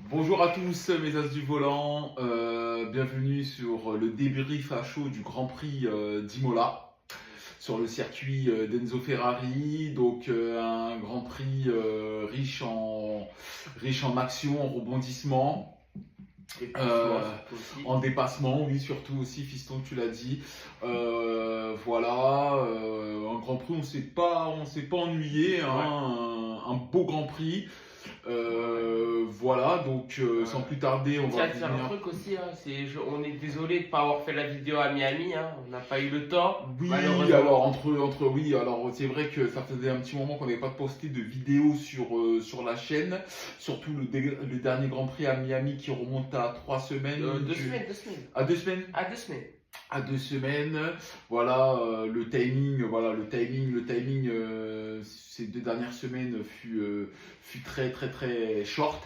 Bonjour à tous mes as du volant, bienvenue sur le débrief à chaud du Grand Prix d'Imola sur le circuit d'Enzo Ferrari. Donc un Grand Prix riche en action, en rebondissement. En dépassement, oui, surtout aussi, fiston, tu l'as dit. Voilà, un Grand Prix, on s'est pas ennuyé, hein, un beau Grand Prix. Voilà, donc sans plus tarder, on Tiens, va dire un venir. truc aussi, hein, on est désolé de ne pas avoir fait la vidéo à Miami, hein, on n'a pas eu le temps, Oui, malheureusement. alors oui, alors c'est vrai que ça faisait un petit moment qu'on n'avait pas posté de vidéo sur la chaîne, surtout le dernier Grand Prix à Miami qui remonte à 3 semaines. Deux semaines, 2 semaines. À 2 semaines. À 2 semaines. À 2 semaines, voilà, le timing, ces 2 dernières semaines fut très très très short.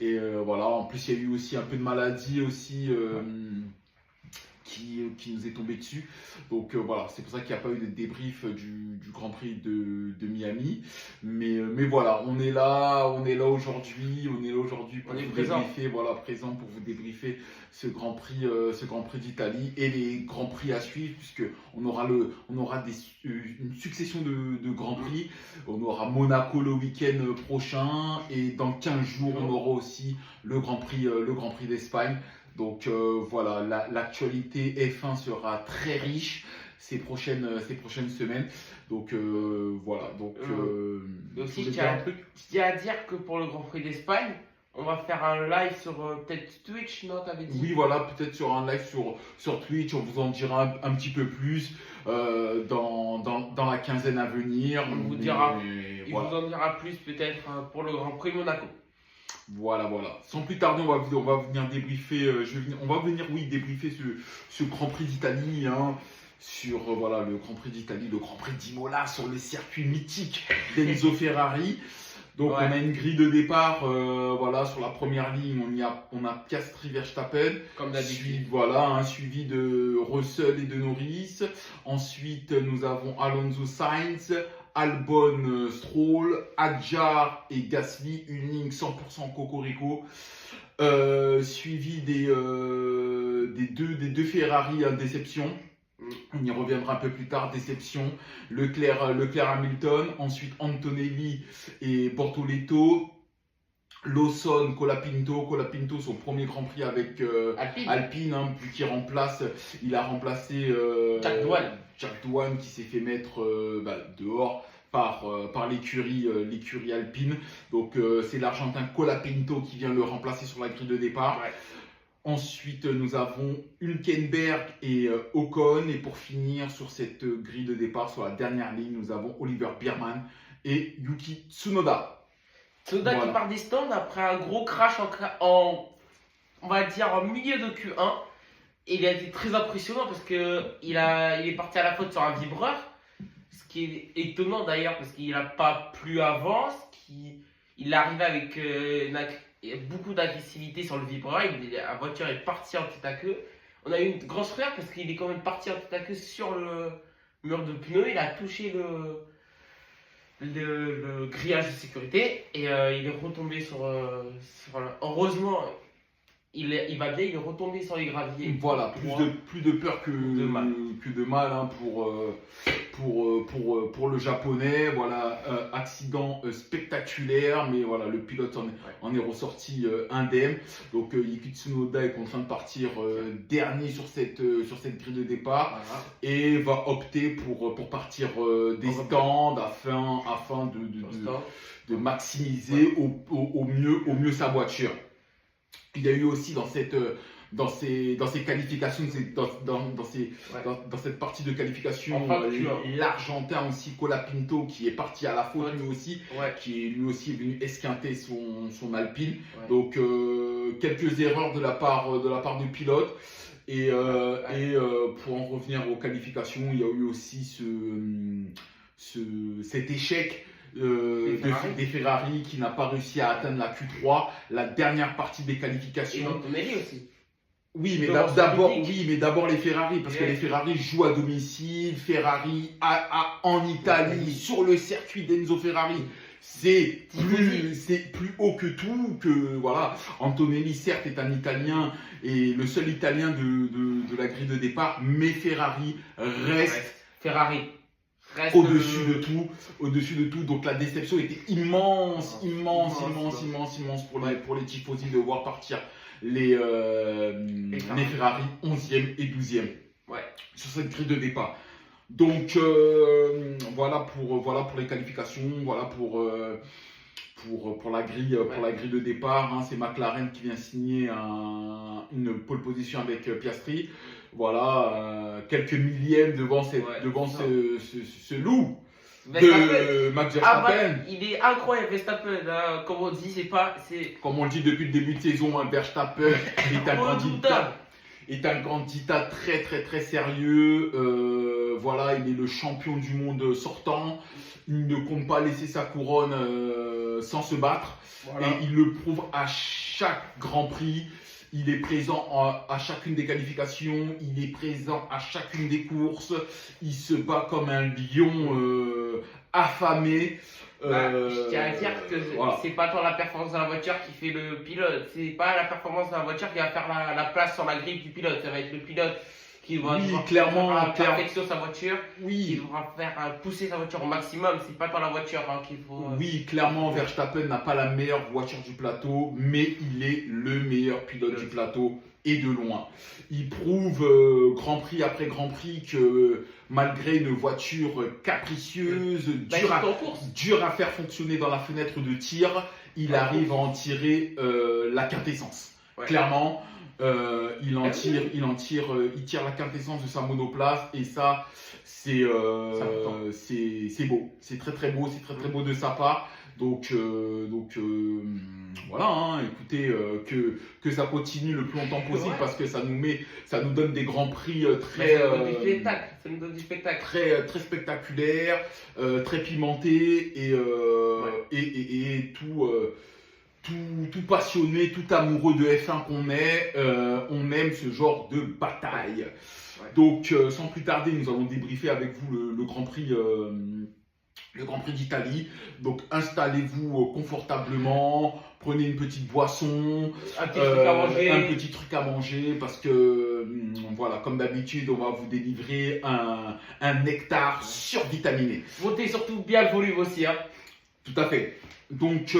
Et voilà, en plus il y a eu aussi un peu de maladie aussi qui nous est tombé dessus. Donc voilà, c'est pour ça qu'il n'y a pas eu de débrief du Grand Prix de Miami. Mais voilà, on est là aujourd'hui, pour On est vous présent. débriefer, voilà, présent pour vous débriefer ce Grand Prix d'Italie et les Grands Prix à suivre, puisque on aura une succession de Grands Prix. On aura Monaco le week-end prochain et dans 15 jours, on aura aussi le Grand Prix d'Espagne. Donc voilà, l'actualité F1 sera très riche ces prochaines semaines. Donc voilà. Donc Aussi, tu voulais je dire un truc? tiens à dire que pour le Grand Prix d'Espagne, on va faire un live sur peut-être Twitch, non, t'avais dit? Oui, voilà, peut-être sur un live sur Twitch, on vous en dira un petit peu plus dans la quinzaine à venir. On vous Mais dira, il voilà. vous en dira plus peut-être pour le Grand Prix Monaco. Voilà. Sans plus tarder, on va venir débriefer. On va venir, oui, débriefer ce Grand Prix d'Italie, hein, sur voilà le Grand Prix d'Italie, le Grand Prix d'Imola sur le circuit mythique d'Enzo Ferrari. Donc Ouais. on a une grille de départ, voilà, sur la première ligne, on a Piastri Verstappen, Comme d'habitude. suivi de Russell et de Norris. Ensuite, nous avons Alonso Sainz, Albon Stroll, Hadjar et Gasly, une ligne 100% cocorico. Suivi des deux Ferrari à déception. On y reviendra un peu plus tard, déception. Leclerc Hamilton, ensuite Antonelli et Bortoleto. Lawson, Colapinto, son premier Grand Prix avec Alpine, hein, puis il a remplacé Jack Doohan qui s'est fait mettre dehors par l'écurie Alpine. Donc c'est l'Argentin Colapinto qui vient le remplacer sur la grille de départ. Ouais. Ensuite, nous avons Hülkenberg et Ocon. Et pour finir sur cette grille de départ, sur la dernière ligne, nous avons Oliver Biermann et Yuki Tsunoda. Tsunoda qui part des stands après un gros crash on va dire, en milieu de Q1. Et il a été très impressionnant parce qu'il est parti à la faute sur un vibreur. Ce qui est étonnant d'ailleurs parce qu'il n'a pas plu avant. Il est arrivé avec beaucoup d'agressivité sur le vibreur. La voiture est partie en tête à queue. On a eu une grosse frayeur parce qu'il est quand même parti en tête à queue sur le mur de pneu. Il a touché le grillage de sécurité et il est retombé heureusement, il va bien, il est retombé sur les graviers. Voilà, plus de peur que de mal, hein, pour le japonais. Voilà, accident spectaculaire, mais voilà, le pilote en est ressorti indemne. Donc Yuki Tsunoda est contraint de partir dernier sur cette grille de départ, Voilà. et va opter pour partir des stands afin de maximiser au mieux sa voiture. Il y a eu aussi dans ces qualifications, dans cette partie de qualification, l'Argentin aussi, Colapinto, qui est parti à la faute lui aussi, qui lui aussi est venu esquinter son Alpine. Ouais. Donc quelques erreurs de la part du pilote. Et pour en revenir aux qualifications, il y a eu aussi cet échec des Ferrari qui n'a pas réussi à atteindre la Q3, la dernière partie des qualifications. Et Antonelli aussi. Oui, mais d'abord les Ferrari, parce que les Ferrari jouent à domicile. Ferrari en Italie, sur le circuit d'Enzo Ferrari, c'est plus haut que tout, que voilà. Antonelli, certes, est un Italien et le seul Italien de la grille de départ, mais Ferrari reste au-dessus de tout. Donc la déception était immense pour les tifosi de voir partir les Ferrari 11e et 12e sur cette grille de départ. Donc voilà pour les qualifications, voilà pour la grille de départ. Hein. C'est McLaren qui vient signer une pole position avec Piastri. Voilà, quelques millièmes devant ce loup de Max Verstappen. Il est incroyable, Verstappen. Hein, comme on dit, comme on le dit depuis le début de saison, hein, Verstappen est un candidat très sérieux. Voilà, il est le champion du monde sortant. Il ne compte pas laisser sa couronne sans se battre. Voilà. Et il le prouve à chaque Grand Prix. Il est présent à chacune des qualifications. Il est présent à chacune des courses. Il se bat comme un lion affamé. Je tiens à dire que c'est pas tant la performance de la voiture qui fait le pilote. C'est pas la performance de la voiture qui va faire la place sur la grille du pilote. Ça va être le pilote qui va perfectionner sa voiture, qui devra faire pousser sa voiture au maximum. C'est pas tant la voiture qu'il faut. Oui, clairement, Verstappen n'a pas la meilleure voiture du plateau, mais il est le meilleur pilote du plateau et de loin. Il prouve Grand Prix après Grand Prix que malgré une voiture capricieuse, dure à faire fonctionner dans la fenêtre de tir, il arrive à en tirer la quintessence. Ouais. Clairement. Il tire la quintessence de sa monoplace et ça c'est beau, c'est très beau de sa part. Donc voilà, hein, écoutez, que ça continue le plus longtemps possible parce que ça nous donne des grands prix ça nous donne du spectacle, très spectaculaire, très pimenté et tout passionné, tout amoureux de F1 qu'on est, on aime ce genre de bataille. Ouais. Donc, sans plus tarder, nous allons débriefer avec vous le Grand Prix d'Italie. Donc, installez-vous confortablement, prenez une petite boisson, un petit truc à manger, parce que voilà, comme d'habitude, on va vous délivrer un nectar survitaminé. Votez surtout bien le volume aussi, hein. Tout à fait. Donc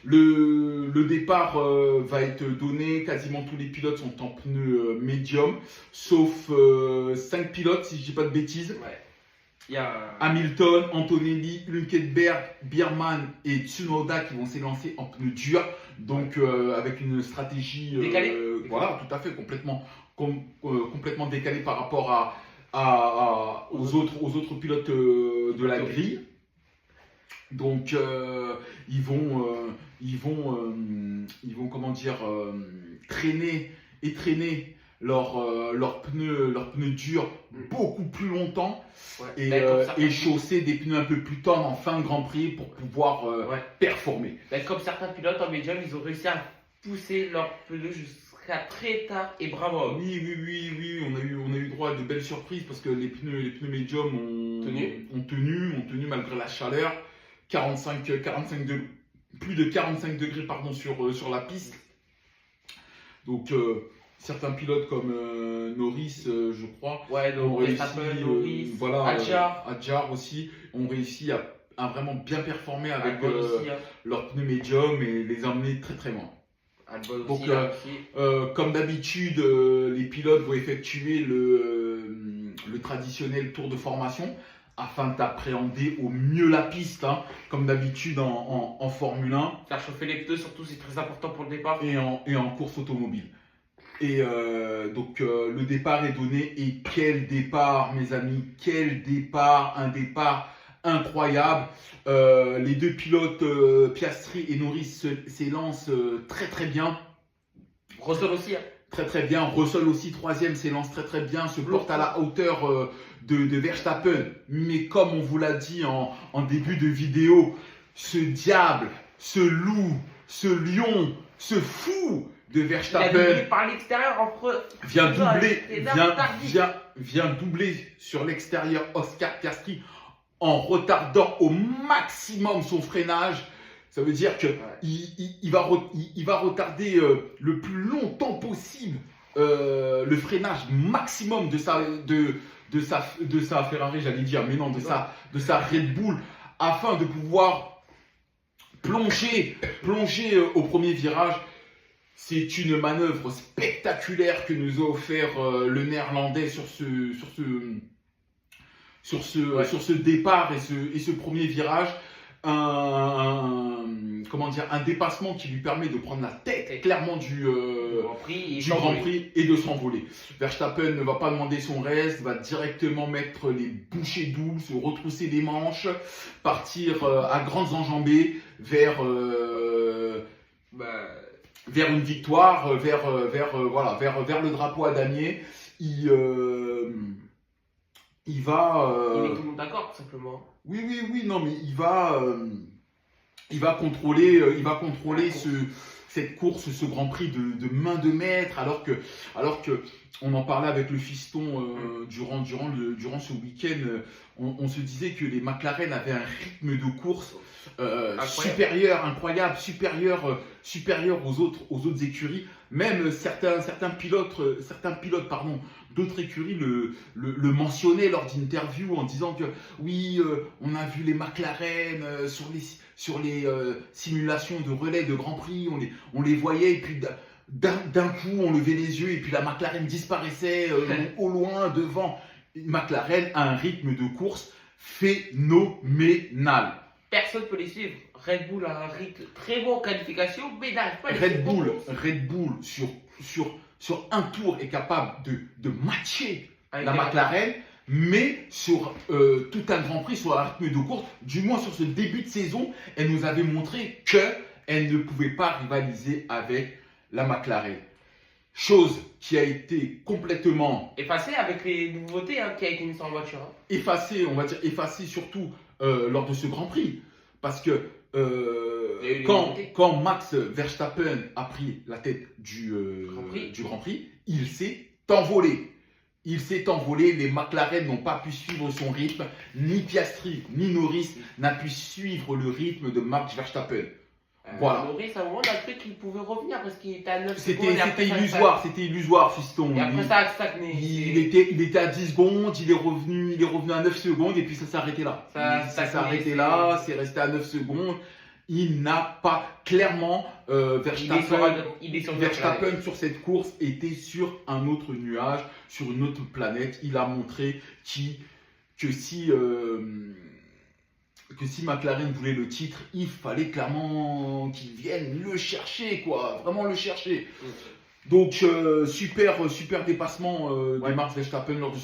le départ va être donné, quasiment tous les pilotes sont en pneus médium, sauf 5 pilotes si je ne dis pas de bêtises. Ouais. Il y a Hamilton, Antonelli, Hülkenberg, Biermann et Tsunoda qui vont s'élancer en pneus durs, donc avec une stratégie décalée. Voilà, tout à fait, complètement décalée par rapport aux autres pilotes de la grille. Donc ils vont comment dire traîner leurs pneus durs beaucoup plus longtemps et chausser des pneus un peu plus tendres en fin de Grand Prix pour pouvoir performer. Comme certains pilotes en médium, ils ont réussi à pousser leurs pneus jusqu'à très tard et bravo. Oui, on a eu droit à de belles surprises parce que les pneus médiums ont tenu malgré la chaleur. 45 degrés, plus de 45 degrés sur la piste. Donc certains pilotes comme Norris, je crois, ont réussi, Adjar aussi, ont réussi à vraiment bien performer avec leurs pneus médiums et les emmener très loin. Donc comme d'habitude, les pilotes vont effectuer le traditionnel tour de formation afin d'appréhender au mieux la piste, hein, comme d'habitude en Formule 1. Faire chauffer les pneus, surtout, c'est très important pour le départ. Et en course automobile. Et donc, le départ est donné. Et quel départ, mes amis, quel départ, un départ incroyable. Les deux pilotes, Piastri et Norris, s'élancent très bien. Russell aussi. Hein. Très bien. Russell aussi, troisième, s'élance très bien, se porte à la hauteur de Verstappen. Mais comme on vous l'a dit en début de vidéo, ce diable, ce loup, ce lion, ce fou de Verstappen par l'extérieur vient doubler sur l'extérieur Oscar Piastri en retardant au maximum son freinage. Ça veut dire qu'il il va retarder le plus longtemps possible le freinage maximum de sa Ferrari, j'allais dire, mais non, de sa Red Bull, afin de pouvoir plonger au premier virage. C'est une manœuvre spectaculaire que nous a offert le Néerlandais sur ce départ et ce premier virage. Un dépassement qui lui permet de prendre la tête clairement du Grand Prix et de s'envoler. Verstappen ne va pas demander son reste, va directement mettre les bouchées doubles, se retrousser les manches, partir à grandes enjambées vers une victoire, vers le drapeau à damier. Il va. Il est tout le monde d'accord, tout simplement. Oui, non, mais il va contrôler cette course, ce Grand Prix de main de maître, alors que on en parlait avec le fiston durant ce week-end. On se disait que les McLaren avaient un rythme de course incroyable, supérieur aux autres écuries. Même certains pilotes d'autres écuries le mentionnaient lors d'interviews en disant que oui, on a vu les McLaren sur les simulations de relais de Grand Prix, on les voyait et puis d'un coup on levait les yeux et puis la McLaren disparaissait au loin devant. McLaren a un rythme de course phénoménal. Personne ne peut les suivre. Red Bull a un rythme très bon en qualification, mais n'arrive pas à les Red Bull sur un tour est capable de matcher la McLaren, mais sur tout un Grand Prix, sur un rythme de course, du moins sur ce début de saison, elle nous avait montré qu'elle ne pouvait pas rivaliser avec la McLaren. Chose qui a été complètement effacée avec les nouveautés qui a été mises en voiture. Effacée, on va dire effacée surtout lors de ce Grand Prix. Parce que quand Max Verstappen a pris la tête du Grand Prix, il s'est envolé. Les McLaren n'ont pas pu suivre son rythme. Ni Piastri, ni Norris n'a pu suivre le rythme de Max Verstappen. Voilà. Norris, à un moment, on a cru qu'il pouvait revenir parce qu'il était à 9 secondes. C'était illusoire, fiston. Et après, ça a stagné. Il était à 10 secondes, il est revenu à 9 secondes et puis ça s'est arrêté là. Ça s'est arrêté là, c'est resté à 9 secondes. Il n'a pas clairement Verstappen sur cette course était sur un autre nuage, sur une autre planète. Il a montré que si McLaren voulait le titre, il fallait clairement qu'il vienne le chercher, quoi, vraiment le chercher. Donc super dépassement de Max Verstappen lors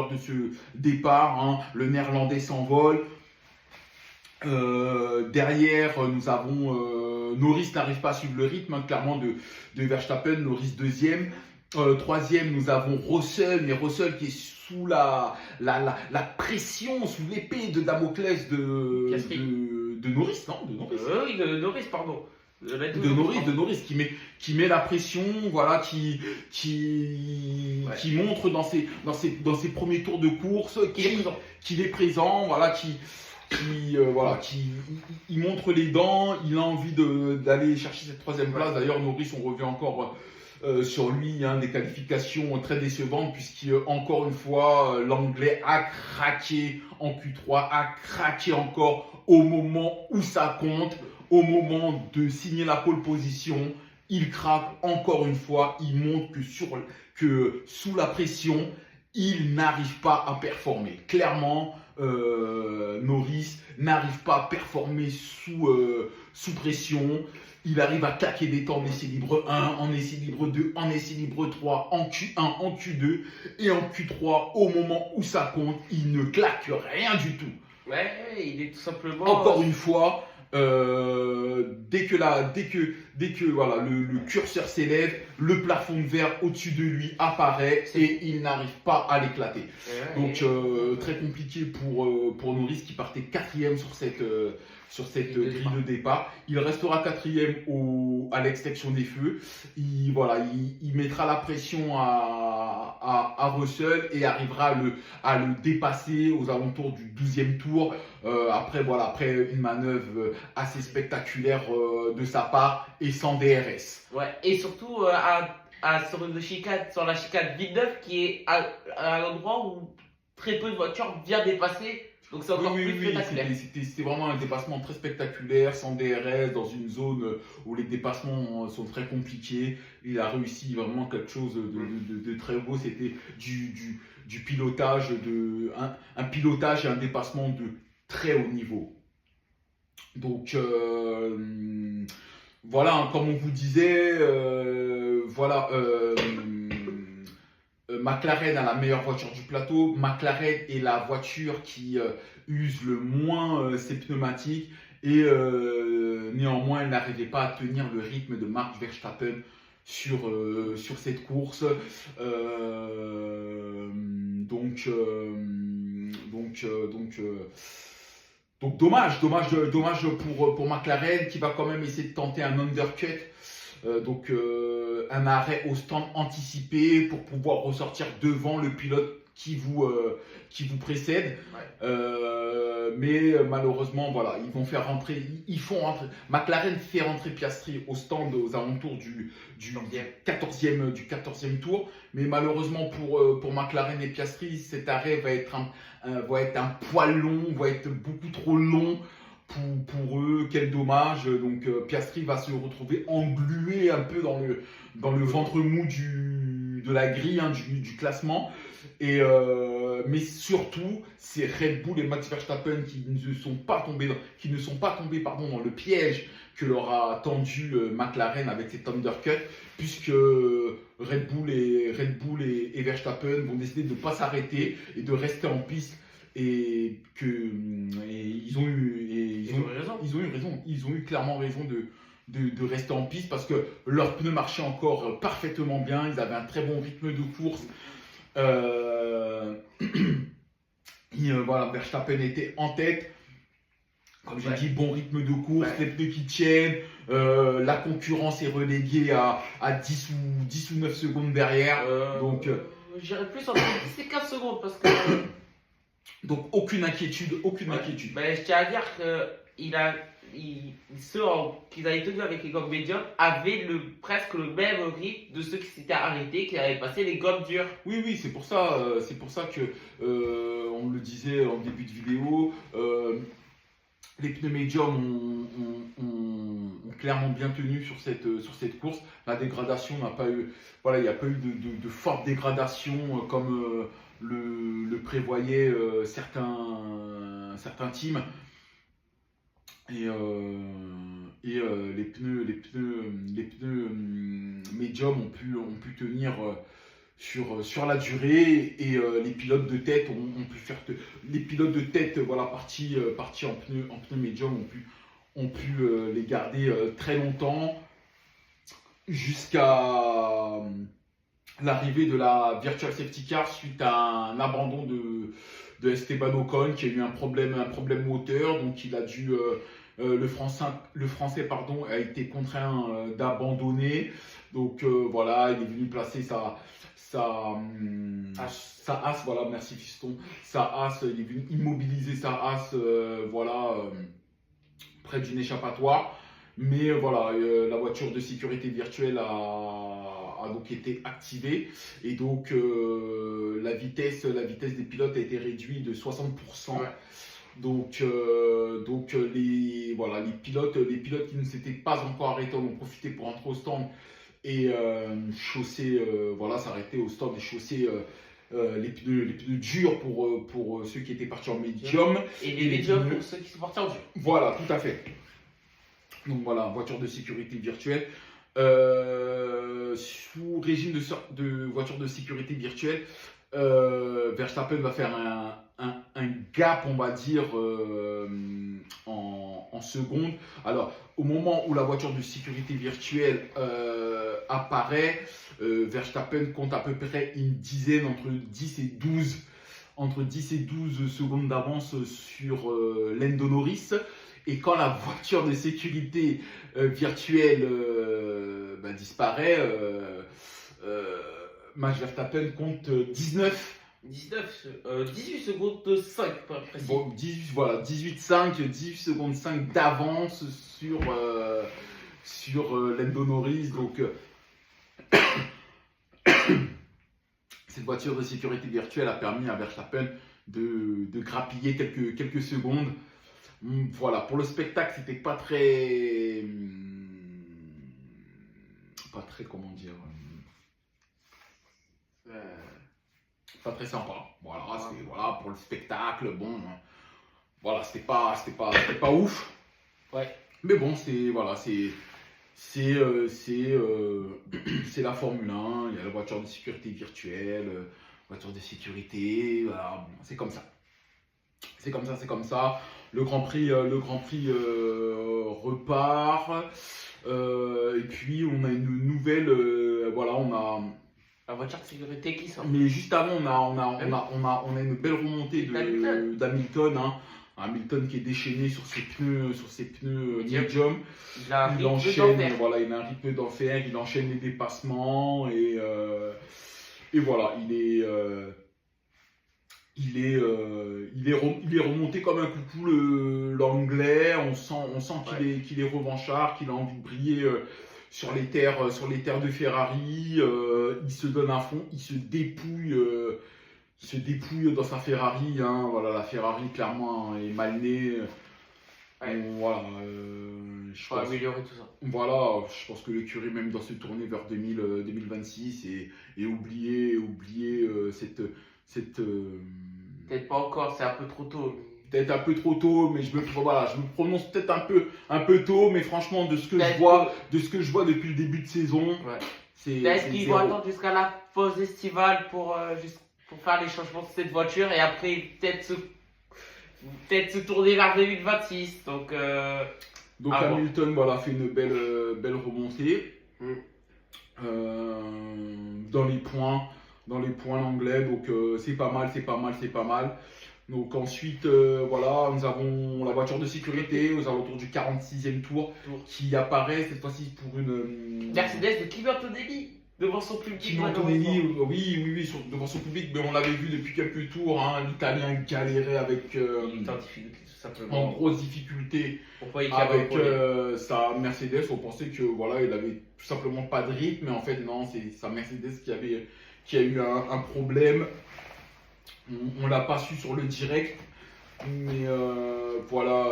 de ce départ. Le Néerlandais s'envole. Derrière, nous avons Norris n'arrive pas à suivre le rythme clairement de Verstappen. Norris deuxième. Troisième, nous avons Russell, mais Russell qui est sous la pression, sous l'épée de Damoclès de Norris, non? Oui, de Norris, pardon. De Norris qui met la pression, voilà, qui montre dans ses premiers tours de course qu'il est présent, voilà, il montre les dents, il a envie d'aller chercher cette troisième place. D'ailleurs, Norris, on revient encore sur lui, des qualifications très décevantes, puisqu'encore une fois, l'Anglais a craqué en Q3, a craqué encore au moment où ça compte, au moment de signer la pole position. Il craque encore une fois, il montre que sous la pression, il n'arrive pas à performer. Clairement, Norris n'arrive pas à performer sous pression. Il arrive à claquer des temps en essai libre 1, en essai libre 2, en essai libre 3, en Q1, en Q2 et en Q3. Au moment où ça compte, il ne claque rien du tout. Ouais, il est tout simplement... Encore une fois, dès que le curseur s'élève, le plafond de verre au-dessus de lui apparaît et il n'arrive pas à l'éclater. Donc très compliqué pour Norris qui partait quatrième sur cette grille de départ. Il restera quatrième à l'extinction des feux. Il mettra la pression à à Russell et arrivera à le dépasser aux alentours du 12e tour. Après une manœuvre assez spectaculaire de sa part et sans DRS. Ouais, et surtout sur la chicane Villeneuve qui est à l'endroit où très peu de voitures viennent dépasser. Donc c'est encore plus spectaculaire. C'était vraiment un dépassement très spectaculaire, sans DRS, dans une zone où les dépassements sont très compliqués. Il a réussi vraiment quelque chose de très beau. C'était du pilotage, un pilotage et un dépassement de très haut niveau. Donc voilà, hein, comme on vous disait, McLaren a la meilleure voiture du plateau. McLaren est la voiture qui use le moins ses pneumatiques et néanmoins elle n'arrivait pas à tenir le rythme de Max Verstappen sur cette course. Donc dommage pour McLaren qui va quand même essayer de tenter un undercut. Un arrêt au stand anticipé pour pouvoir ressortir devant le pilote qui vous précède. Ouais. Mais malheureusement, voilà, McLaren fait rentrer Piastri au stand aux alentours du 14e tour. Mais malheureusement pour McLaren et Piastri, cet arrêt va être un poil long, va être beaucoup trop long. Pour eux, quel dommage. Donc Piastri va se retrouver englué un peu dans le ventre mou de la grille, hein, du classement. Mais surtout, c'est Red Bull et Max Verstappen qui ne sont pas tombés dans le piège que leur a tendu McLaren avec cet undercut, puisque Red Bull et Verstappen vont décider de ne pas s'arrêter et de rester en piste. Ils ont eu clairement raison de rester en piste parce que leurs pneus marchaient encore parfaitement bien, ils avaient un très bon rythme de course. Verstappen était en tête. Comme j'ai dit, bon rythme de course, les pneus qui tiennent, la concurrence est reléguée à 10 ou 9 secondes derrière. J'irais plus entre 10 et 15 secondes parce que. Donc aucune inquiétude. Mais je tiens à dire que ceux qui avaient tenu avec les gommes médiums avaient presque le même rythme de ceux qui s'étaient arrêtés, qui avaient passé les gommes dures. Oui, c'est pour ça que on le disait en début de vidéo, les pneus médiums ont clairement bien tenu sur cette course. La dégradation n'a pas eu, il n'y a pas eu de forte dégradation comme le prévoyaient certains teams. Et les pneus médiums ont pu tenir sur la durée et les pilotes de tête ont pu faire les pilotes de tête partis en pneus médiums ont pu les garder très longtemps jusqu'à l'arrivée de la Virtual Safety Car suite à un abandon de Esteban Ocon qui a eu un problème moteur, donc il a dû le français a été contraint d'abandonner. Donc il est venu placer sa as, merci fiston, sa as, il est venu immobiliser sa as, près d'une échappatoire. Mais la voiture de sécurité virtuelle a donc été activée et donc la vitesse des pilotes a été réduite de 60%. Ouais. Donc les pilotes qui ne s'étaient pas encore arrêtés en ont profité pour entrer au stand et s'arrêter au stand et chausser les pneus durs pour ceux qui étaient partis en médium et les médiums pour ceux qui sont partis en dur. Voilà, tout à fait. Donc voiture de sécurité virtuelle. Sous régime de voiture de sécurité virtuelle, Verstappen va faire un gap, on va dire, en secondes. Alors, au moment où la voiture de sécurité virtuelle apparaît, Verstappen compte à peu près une dizaine, entre 10 et 12 secondes d'avance sur Lando Norris. Et quand la voiture de sécurité virtuelle disparaît, Max Verstappen compte 19. 18 secondes de 5, pour être précis. Bon, 18 secondes 5 d'avance sur Lando Norris. Donc, cette voiture de sécurité virtuelle a permis à Verstappen de grappiller quelques secondes. Voilà, pour le spectacle, c'était pas très. Comment dire. Pas très sympa. Voilà, voilà, pour le spectacle, bon. Voilà, c'était pas ouf. Ouais. Mais bon, c'est la Formule 1, il y a la voiture de sécurité virtuelle, voiture de sécurité, voilà, bon, c'est comme ça. C'est comme ça. Le Grand Prix repart. Et puis on a une nouvelle, voilà, on a. La voiture de sécurité qui sort. Mais juste avant, on a une belle remontée d'Hamilton. Hein. Hamilton qui est déchaîné sur ses pneus medium. Il enchaîne, voilà, il a un rythme d'enfer, il enchaîne les dépassements et voilà, il est remonté comme un coucou l'anglais. On sent qu'il est revanchard, qu'il a envie de briller sur les terres de Ferrari. Il se donne à fond, il se dépouille dans sa Ferrari. Hein. Voilà, la Ferrari clairement est mal née. Ouais. Voilà, je pense améliorer tout ça. Voilà, je pense que l'écurie même doit se tourner vers 2026 et oublier cette peut-être pas encore, c'est un peu trop tôt. Peut-être un peu trop tôt, mais je me prononce peut-être un peu tôt, mais franchement de ce que je vois depuis le début de saison, peut-être qu'ils vont attendre jusqu'à la pause estivale pour faire les changements de cette voiture et après peut-être se tourner vers 2026. Donc Hamilton voilà, fait une belle remontée dans les points l'anglais, donc c'est pas mal. Donc ensuite voilà, nous avons la voiture de sécurité aux alentours du 46e tour qui apparaît cette fois-ci pour une Mercedes de Kimi Antonelli devant son public. Kimi Antonelli, oui, devant son public, mais on l'avait vu depuis quelques tours, hein, l'Italien galérait avec en grosse difficulté avec sa Mercedes. On pensait que voilà, il avait tout simplement pas de rythme, mais en fait non, c'est sa Mercedes qui a eu un problème. On l'a pas su sur le direct, mais voilà,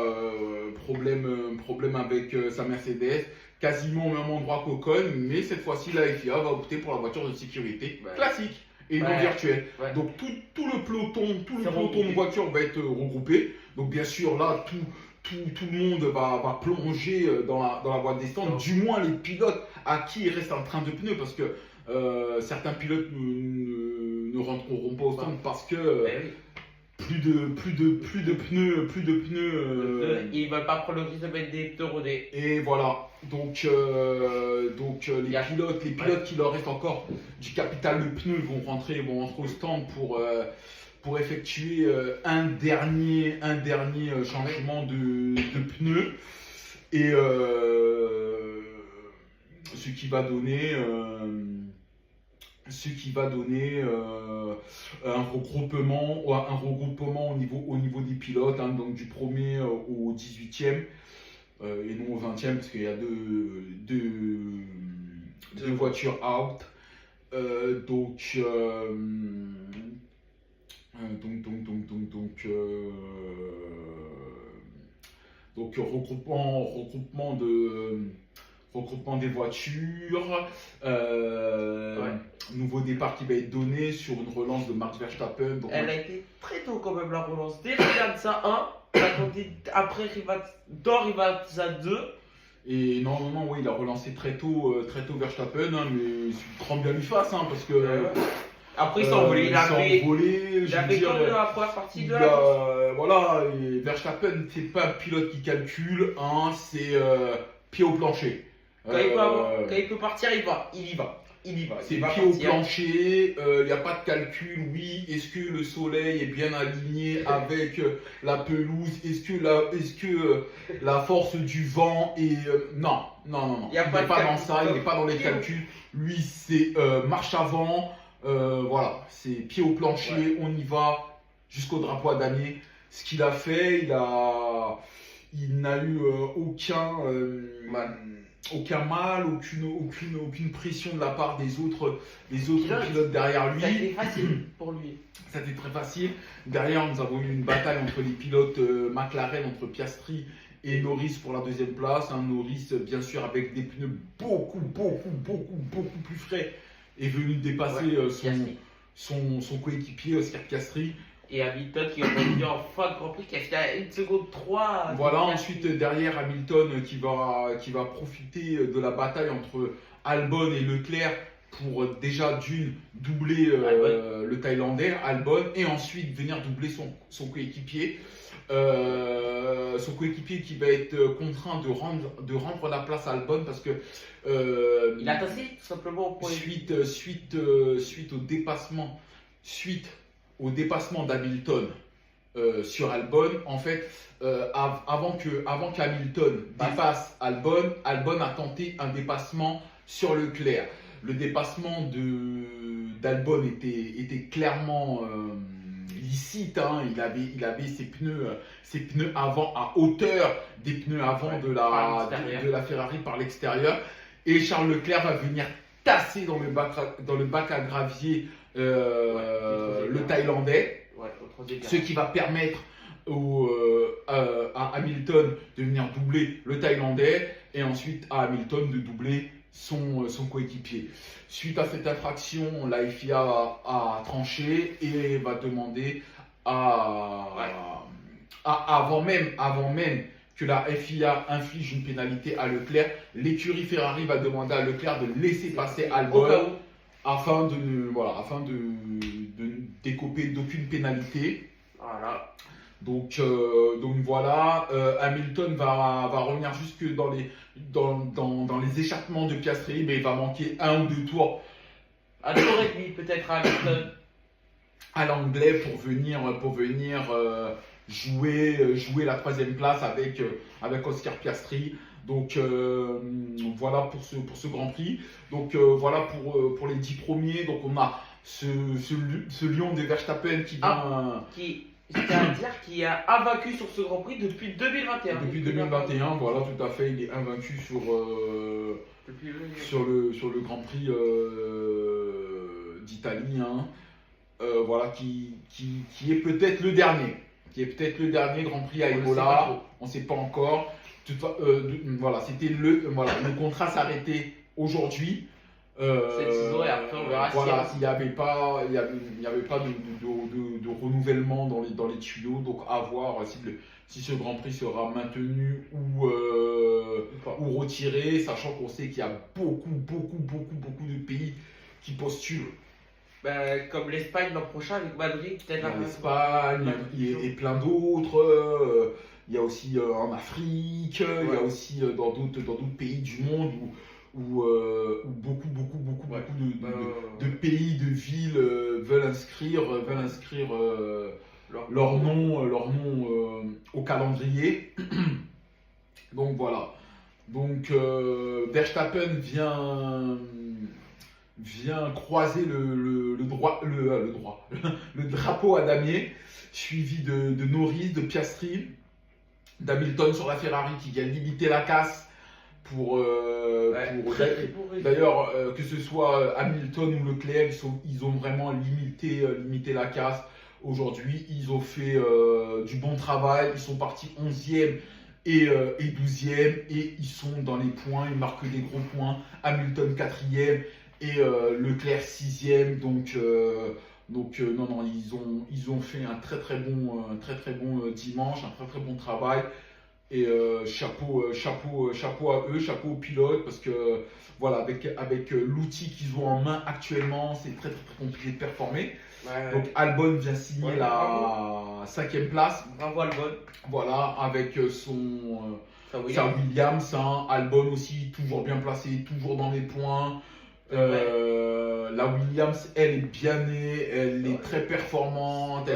problème avec sa Mercedes, quasiment au même endroit qu'Ocon, mais cette fois-ci la FIA va opter pour la voiture de sécurité classique et non virtuelle. Donc tout le peloton de voitures va être regroupé. Donc bien sûr là tout le monde va plonger dans la voie des stands, du moins les pilotes à qui il reste un train de pneus, parce que certains pilotes ne rentreront pas au stand parce que plus de pneus. Ils veulent pas prendre le risque de mettre des pneus rodés. Et voilà. Donc les pilotes qui leur restent encore du capital de pneus vont rentrer au stand pour effectuer un dernier changement de pneus. Et ce qui va donner un regroupement au niveau des pilotes, hein, donc du 1er au 18e et non au 20e, parce qu'il y a deux voitures out. Donc regroupement des voitures, nouveau départ qui va être donné sur une relance de Max Verstappen. Donc elle a été très tôt quand même la relance. Dès Rivazza 1, après Rivazza 2. Et non, oui, il a relancé très tôt Verstappen, hein, mais c'est grand bien lui fasse, hein, parce que. Après, il s'est envolé. Il avait quand même la première partie de la. Voilà, et Verstappen, c'est pas un pilote qui calcule, hein, c'est pied au plancher. Quand il peut partir, il y va. C'est pied au plancher, il n'y a pas de calcul. Oui, est-ce que le soleil est bien aligné avec la pelouse? Est-ce que la force du vent est. Non. Il n'est pas dans ça, il n'est pas dans les calculs. Lui, c'est marche avant. Voilà, c'est pied au plancher, on y va jusqu'au drapeau à damier. Ce qu'il a fait, il n'a eu aucun mal, aucune pression de la part des autres pilotes derrière lui. Ça a été facile pour lui. Ça a été très facile. Derrière, nous avons eu une bataille entre les pilotes McLaren, entre Piastri et Norris pour la deuxième place. Norris, bien sûr, avec des pneus beaucoup plus frais, est venu dépasser son coéquipier Oscar Piastri. Et Hamilton qui est revenu en fin de Grand Prix, qui a fait à 1 seconde 3. Voilà, ensuite derrière Hamilton qui va profiter de la bataille entre Albon et Leclerc pour déjà doubler le Thaïlandais, Albon, et ensuite venir doubler son coéquipier. Son coéquipier qui va être contraint de rendre la place à Albon parce que il a tassé tout simplement suite au dépassement d'Hamilton sur Albon, en fait, avant qu'Hamilton dépasse Albon, Albon a tenté un dépassement sur Leclerc. Le dépassement d'Albon était clairement licite, hein. Il avait ses pneus avant à hauteur des pneus avant de la Ferrari par l'extérieur. Et Charles Leclerc va venir tasser dans le bac à gravier le Thaïlandais, ce qui va permettre à Hamilton de venir doubler le Thaïlandais et ensuite à Hamilton de doubler son coéquipier. Suite à cette infraction, la FIA a tranché et va demander avant même que la FIA inflige une pénalité à Leclerc, l'écurie Ferrari va demander à Leclerc de laisser passer Albon afin de décoper d'aucune pénalité. Voilà. Donc voilà, Hamilton va revenir jusque dans les échappements de Piastri, mais il va manquer 1 ou 2 tours. Un tour et demi peut-être à Hamilton. À l'anglais pour venir jouer la 3e place avec Oscar Piastri. Donc voilà pour ce Grand Prix. Donc voilà pour les 10 premiers. Donc on a ce lion de Verstappen qui vient... C'est-à-dire qu'il a invaincu sur ce Grand Prix depuis 2021. Depuis 2021, voilà, tout à fait, il est invaincu sur le Grand Prix d'Italie, hein. Voilà, qui est peut-être le dernier. Grand Prix à Imola. On ne sait pas encore. Voilà, le contrat s'arrêtait aujourd'hui. Cette saison, et après on verra voilà, il n'y avait pas de renouvellement dans les tuyaux, donc à voir si ce Grand Prix sera maintenu ou retiré, sachant qu'on sait qu'il y a beaucoup de pays qui postulent. Comme l'Espagne l'an prochain avec Madrid, peut-être l'Espagne et plein d'autres. Il y a aussi en Afrique, il y a aussi dans d'autres pays du monde où beaucoup de pays, de villes veulent inscrire leur nom au calendrier. Donc voilà. Donc Verstappen vient croiser le drapeau à damier, suivi de Norris, de Piastri, d'Hamilton sur la Ferrari qui vient limiter la casse. D'ailleurs, que ce soit Hamilton ou Leclerc, ils ont vraiment limité la casse. Aujourd'hui, ils ont fait du bon travail. Ils sont partis 11e et 12e et ils sont dans les points. Ils marquent des gros points. Hamilton 4e et Leclerc 6e. Donc non, ils ont fait un très bon dimanche, un très bon travail. Et chapeau à eux, chapeau aux pilotes, parce que voilà, avec l'outil qu'ils ont en main actuellement, c'est très compliqué de performer. Donc Albon vient signer la 5e place. Bravo Albon. Voilà, avec sa Williams, hein. Albon aussi, toujours bien placé, toujours dans les points. La Williams, elle est bien née, elle est très performante, Ouais.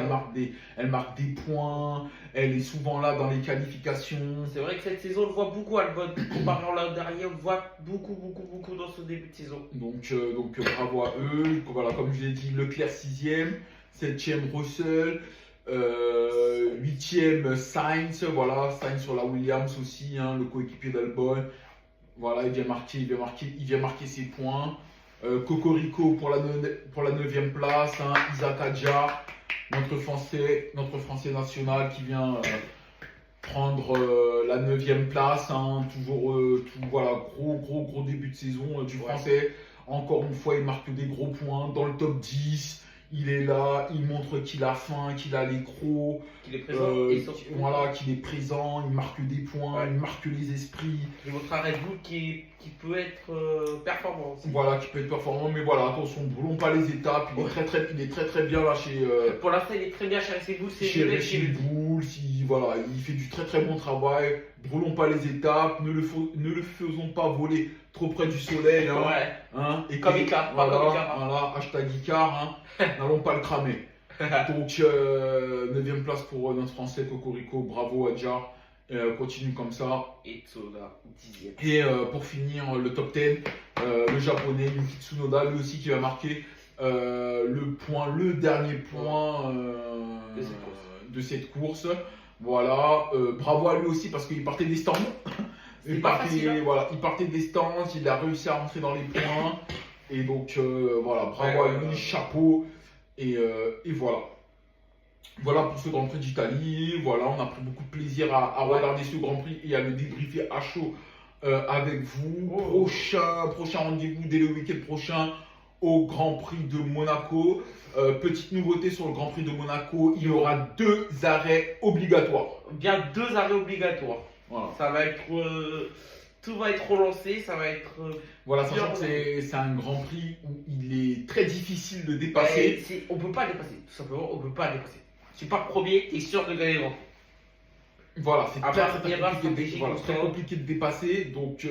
elle marque des points, elle est souvent là dans les qualifications. C'est vrai que cette saison, on le voit beaucoup, Albon. Comparé à l'an dernier, on le voit beaucoup dans ce début de saison. Donc bravo à eux. Voilà, comme je l'ai dit, Leclerc 6e, 7e Russell, 8e Sainz. Voilà, Sainz sur la Williams aussi, hein, le coéquipier d'Albon. Voilà, il vient marquer ses points. Cocorico pour la 9e place, hein, Isaac Adjar, notre Français national qui vient prendre la 9e place, hein, voilà, gros début de saison du Français. Encore une fois, il marque des gros points dans le top 10. Il est là, il montre qu'il a faim, qu'il a les crocs, Qu'il est présent et surtout, voilà, qu'il est présent, il marque des points, Ouais. il marque les esprits. il montre un Red Bull qui peut être performant aussi. Voilà, qui peut être performant, mais voilà, attention, ne brûlons pas les étapes. Il est très bien là Pour l'instant, il est très bien chez Red Bull. C'est lui chez qui Red Bull. Voilà, il fait du très bon travail. Brûlons pas les étapes, ne le faisons pas voler trop près du soleil. Hein, Ouais. hein, et Comme Icar, pas comme Icar, hein. Voilà, hashtag Icar, hein, n'allons pas le cramer. Donc, 9e place pour notre Français Cocorico, bravo Adjar. Continue comme ça. Et Tsunoda, 10e. Et pour finir, le top 10, le japonais Yuki Tsunoda, lui aussi qui va marquer le dernier point de cette course. Voilà, bravo à lui aussi parce qu'il partait des stands. C'est pas facile, hein. Voilà, il partait des stands, il a réussi à rentrer dans les points. Et donc voilà, bravo à lui, chapeau. Et voilà. Voilà pour ce Grand Prix d'Italie. Voilà, on a pris beaucoup de plaisir à regarder ce Grand Prix et à le débriefer à chaud avec vous. Prochain rendez-vous dès le week-end prochain au Grand Prix de Monaco. Petite nouveauté sur le Grand Prix de Monaco, il y aura 2 arrêts obligatoires. Bien 2 arrêts obligatoires. Voilà. Ça va être. Tout va être relancé, ça va être. Voilà, sachant que c'est un Grand Prix où il est très difficile de dépasser. On peut pas dépasser, tout simplement, on peut pas dépasser. Tu pars premier, t'es sûr de gagner le Grand Prix. Voilà, c'est très Voilà. compliqué de dépasser. Donc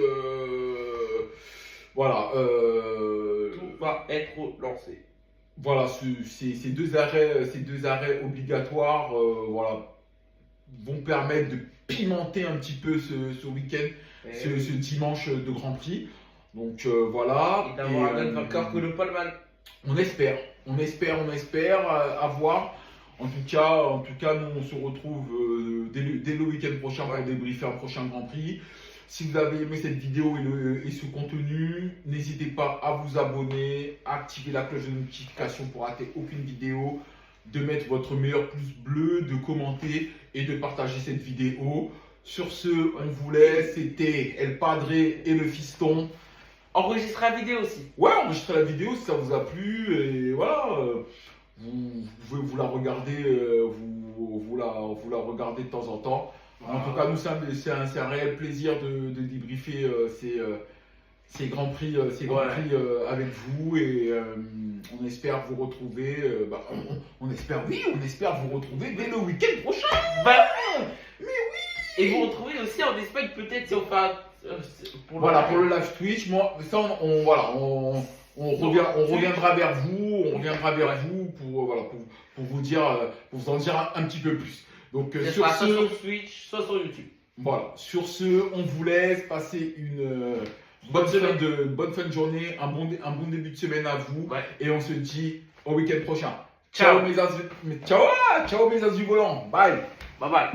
voilà. Tout va être lancé. Voilà, ces 2 arrêts obligatoires voilà, vont permettre de pimenter un petit peu ce week-end, ce dimanche de Grand Prix. Donc voilà. Et d'avoir un autre vainqueur que le poleman. On espère à voir. En tout cas, nous on se retrouve dès le week-end prochain pour débriefer un prochain Grand Prix. Si vous avez aimé cette vidéo et ce contenu, n'hésitez pas à vous abonner, à activer la cloche de notification pour rater aucune vidéo, de mettre votre meilleur pouce bleu, de commenter et de partager cette vidéo. Sur ce, on vous laisse. C'était El Padre et le Fiston. Enregistrez la vidéo aussi. Ouais, enregistrez la vidéo si ça vous a plu et voilà. Vous pouvez vous la regarder, vous la regardez de temps en temps. En tout cas, nous, c'est un réel plaisir de débriefer ces Grands Prix, avec vous et on espère vous retrouver. On espère vous retrouver dès le week-end prochain. Bah, et vous retrouvez aussi en Espagne, peut-être si on fait pour le live Twitch. Moi, ça, on reviendra vers vous. On reviendra vers vous pour vous dire, pour vous en dire un petit peu plus. Donc sur Twitch, soit sur YouTube. Voilà. Sur ce, on vous laisse passer une bonne fin de journée, un bon début de semaine à vous. Ouais. Et on se dit au week-end prochain. Ciao. Ciao mes as du volant. Bye. Bye bye.